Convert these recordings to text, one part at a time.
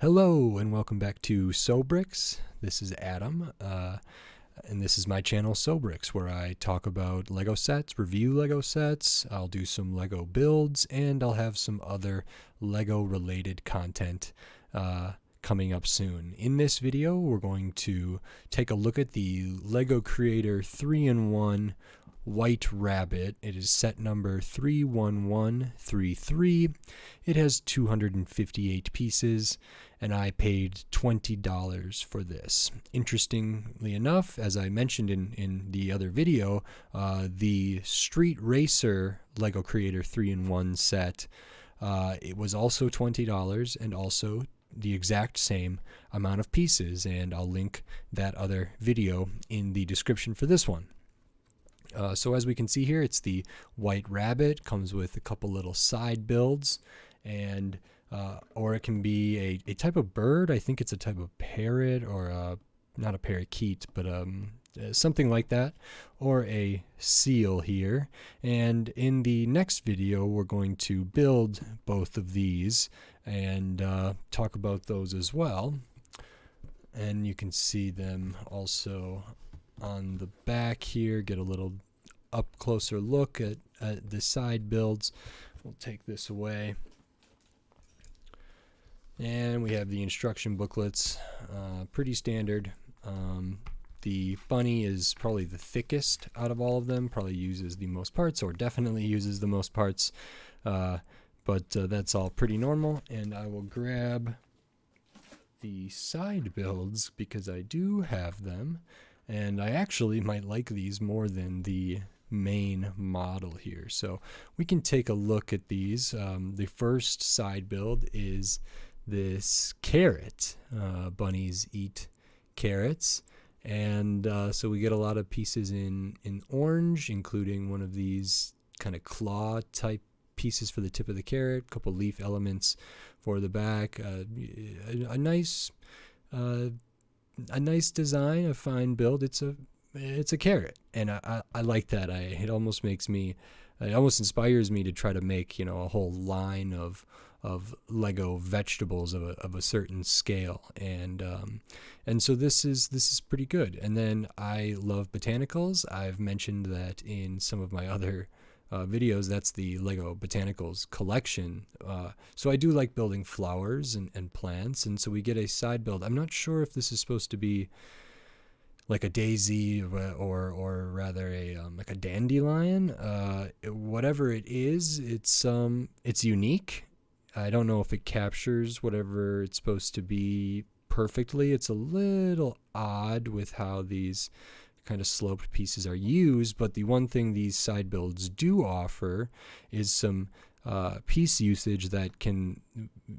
Hello and welcome back to Sobrix. This is Adam, and this is my channel Sobrix, where I talk about Lego sets, review Lego sets. I'll do some Lego builds, and I'll have some other Lego related content coming up soon. In this video, we're going to take a look at the Lego Creator 3-in-1 White Rabbit. It is set number 31133. It has 258 pieces, and I paid $20 for this. Interestingly enough, as I mentioned in the other video, the Street Racer Lego Creator 3-in-1 set, it was also $20 and also the exact same amount of pieces, and I'll link that other video in the description for this one. So as we can see here, it's the White Rabbit. Comes with a couple little side builds, and or it can be a type of bird. I think it's a type of parrot, or not a parakeet, but something like that, or a seal here. And in the next video, we're going to build both of these and talk about those as well. And you can see them also on the back here. Get a little up closer look at the side builds. We'll take this away, and we have the instruction booklets. Pretty standard. The bunny is probably the thickest out of all of them, probably uses the most parts, or definitely uses the most parts, but that's all pretty normal. And I will grab the side builds because I do have them, and I actually might like these more than the main model here. So we can take a look at these. The first side build is this carrot. Bunnies eat carrots, and so we get a lot of pieces in orange, including one of these kind of claw type pieces for the tip of the carrot, a couple leaf elements for the back, a nice design, a fine build. It's a carrot, and I like that. It almost inspires me to try to make a whole line of Lego vegetables of a certain scale, and so this is pretty good. And then I love botanicals. I've mentioned that in some of my other videos. That's the Lego Botanicals collection. So I do like building flowers and plants, and so we get a side build. I'm not sure if this is supposed to be like a daisy or rather a like a dandelion. Whatever it is, it's unique. I don't know if it captures whatever it's supposed to be perfectly. It's a little odd with how these kind of sloped pieces are used, but the one thing these side builds do offer is some piece usage that can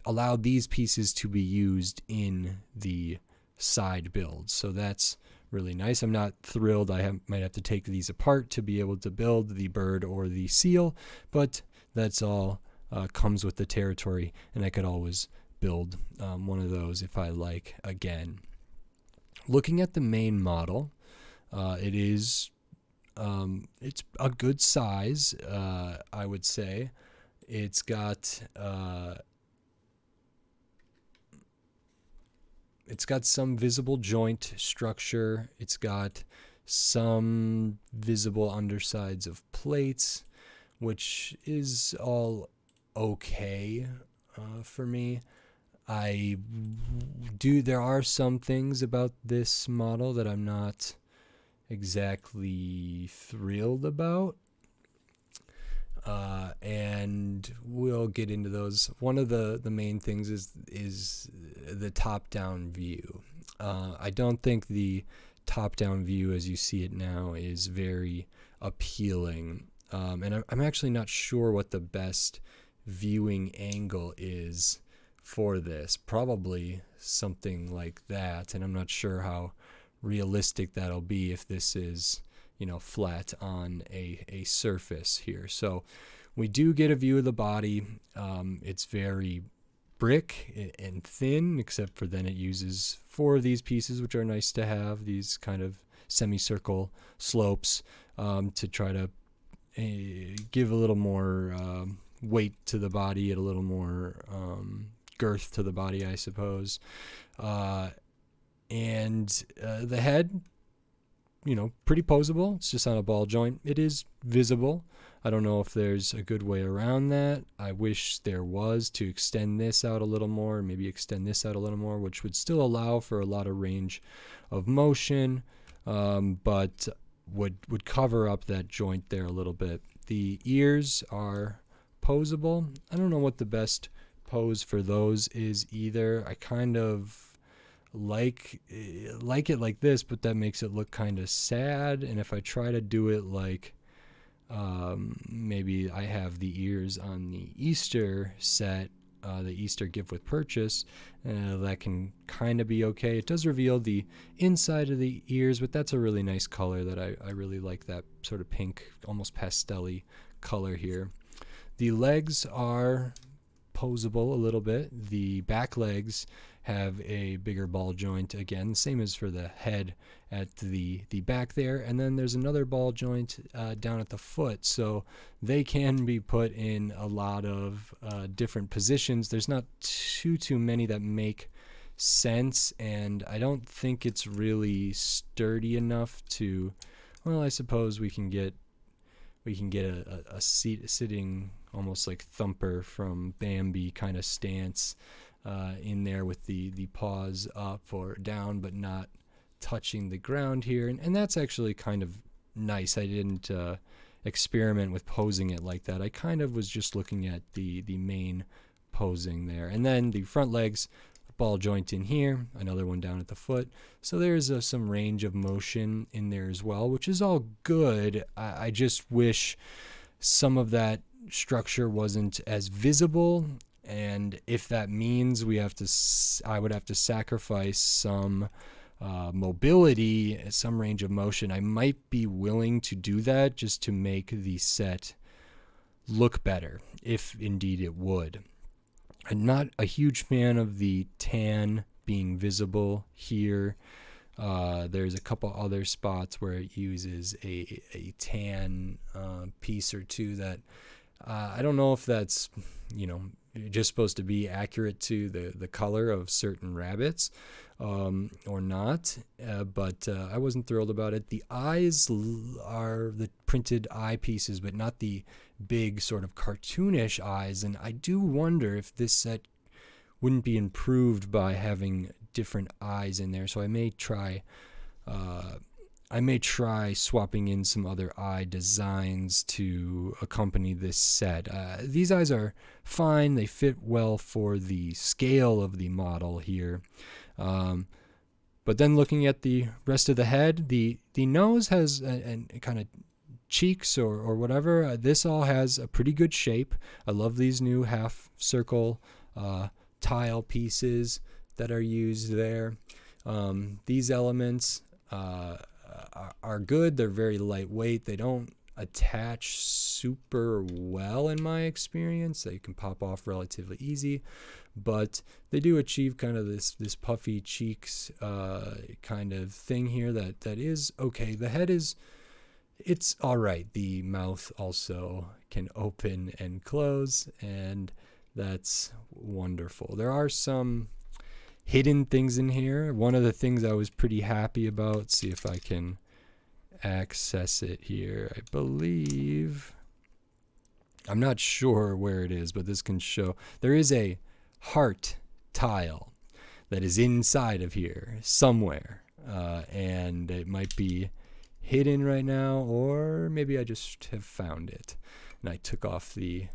allow these pieces to be used in the side builds. So that's really nice. I'm not thrilled. Might have to take these apart to be able to build the bird or the seal, but that's all comes with the territory, and I could always build one of those if I like again. Looking at the main model, it's a good size, I would say. It's got some visible joint structure. It's got some visible undersides of plates, which is all okay for me. There are some things about this model that I'm not exactly thrilled about, and we'll get into those. One of the main things is the top-down view. I don't think the top-down view as you see it now is very appealing, and I'm actually not sure what the best viewing angle is for this. Probably something like that, and I'm not sure how realistic that'll be if this is flat on a surface here. So we do get a view of the body. It's very brick and thin, except for then it uses 4 of these pieces, which are nice to have, these kind of semicircle slopes, to try to give a little more weight to the body, a little more girth to the body, I suppose. And the head, pretty posable. It's just on a ball joint. It is visible. I don't know if there's a good way around that. I wish there was, to extend this out a little more, maybe extend this out a little more, which would still allow for a lot of range of motion, but would cover up that joint there a little bit. The ears are posable. I don't know what the best pose for those is either. I kind of like it like this, but that makes it look kind of sad. And if I try to do it like maybe I have the ears on the Easter set, the Easter gift with purchase, that can kind of be okay. It does reveal the inside of the ears, but that's a really nice color that I really like, that sort of pink, almost pastel-y color here. The legs are posable a little bit. The back legs have a bigger ball joint, again, same as for the head at the back there, and then there's another ball joint down at the foot, so they can be put in a lot of different positions. There's not too many that make sense, and I don't think it's really sturdy enough to, well, I suppose we can get a sitting almost like Thumper from Bambi kind of stance in there with the paws up or down but not touching the ground here, and that's actually kind of nice. I didn't experiment with posing it like that. I kind of was just looking at the main posing there, and then the front legs, ball joint in here, another one down at the foot, so there's some range of motion in there as well, which is all good. I just wish some of that structure wasn't as visible, and if that means I would have to sacrifice some mobility, some range of motion, I might be willing to do that just to make the set look better, if indeed it would. I'm not a huge fan of the tan being visible here. There's a couple other spots where it uses a tan piece or two that I don't know if that's, just supposed to be accurate to the color of certain rabbits or not, but I wasn't thrilled about it. The eyes are the printed eye pieces, but not the big sort of cartoonish eyes, and I do wonder if this set wouldn't be improved by having different eyes in there, so I may try swapping in some other eye designs to accompany this set. These eyes are fine. They fit well for the scale of the model here. But then looking at the rest of the head, the nose has a kind of cheeks or whatever. This all has a pretty good shape. I love these new half circle tile pieces that are used there. These elements are good. They're very lightweight. They don't attach super well in my experience. They can pop off relatively easy, but they do achieve kind of this puffy cheeks kind of thing here that is okay. The head it's all right. The mouth also can open and close, and that's wonderful. There are some hidden things in here. One of the things I was pretty happy about, see if I can access it here. I believe, I'm not sure where it is, but this can show there is a heart tile that is inside of here somewhere, and it might be hidden right now, or maybe I just have found it and I took off the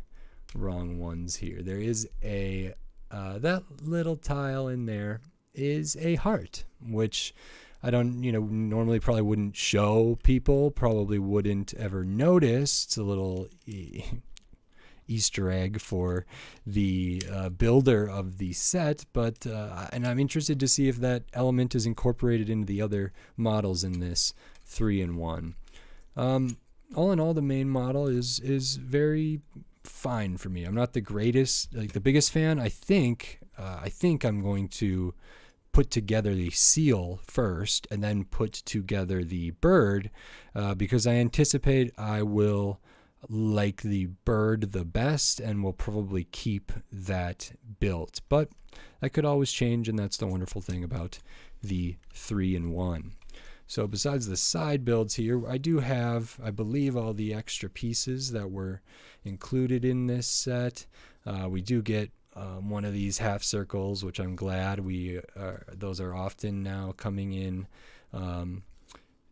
wrong ones here. There is a that little tile in there is a heart, which I don't, normally probably wouldn't show people, probably wouldn't ever notice. It's a little Easter egg for the builder of the set, but and I'm interested to see if that element is incorporated into the other models in this 3-in-1. All in all, the main model is very fine for me. I'm not the greatest, the biggest fan. I think I'm going to put together the seal first and then put together the bird, because I anticipate I will like the bird the best and will probably keep that built. But that could always change, and that's the wonderful thing about the 3-in-1. So besides the side builds here, I do have, I believe, all the extra pieces that were included in this set. We do get one of these half circles, which I'm glad. Those are often now coming in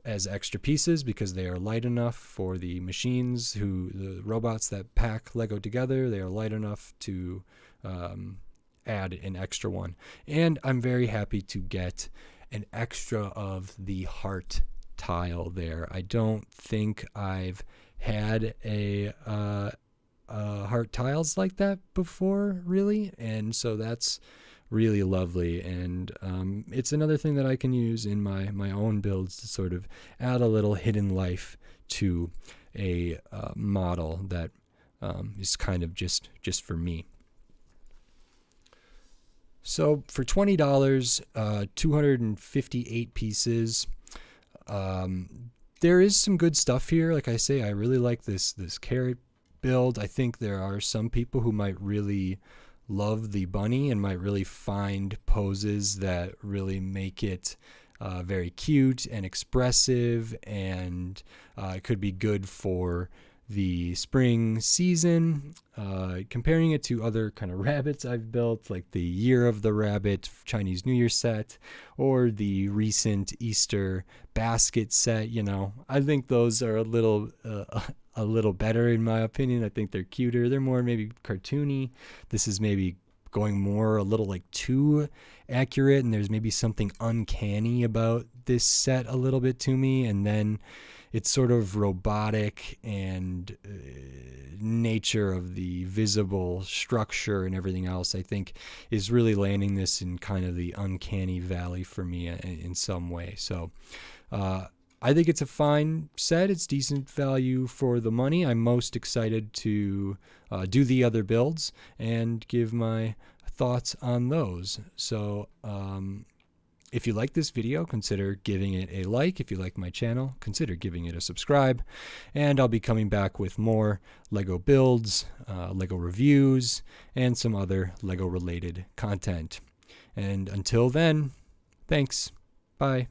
as extra pieces because they are light enough for the machines, the robots that pack Lego together. They are light enough to add an extra one. And I'm very happy to get an extra of the heart tile there. I don't think I've had a heart tiles like that before, really, and so that's really lovely. And it's another thing that I can use in my own builds to sort of add a little hidden life to a model that is kind of just for me. So for $20, 258 pieces. There is some good stuff here. Like I say, I really like this carrot build. I think there are some people who might really love the bunny and might really find poses that really make it very cute and expressive, and it could be good for the spring season. Comparing it to other kind of rabbits I've built, like the Year of the Rabbit Chinese New Year set or the recent Easter basket set, I think those are a little better in my opinion. I think they're cuter. They're more maybe cartoony. This is maybe going more a little like too accurate, and there's maybe something uncanny about this set a little bit to me. And then it's sort of robotic, and nature of the visible structure and everything else, I think, is really landing this in kind of the uncanny valley for me in some way. So I think it's a fine set. It's decent value for the money. I'm most excited to do the other builds and give my thoughts on those. So if you like this video, consider giving it a like. If you like my channel, consider giving it a subscribe. And I'll be coming back with more Lego builds, Lego reviews, and some other Lego related content. And until then, thanks. Bye.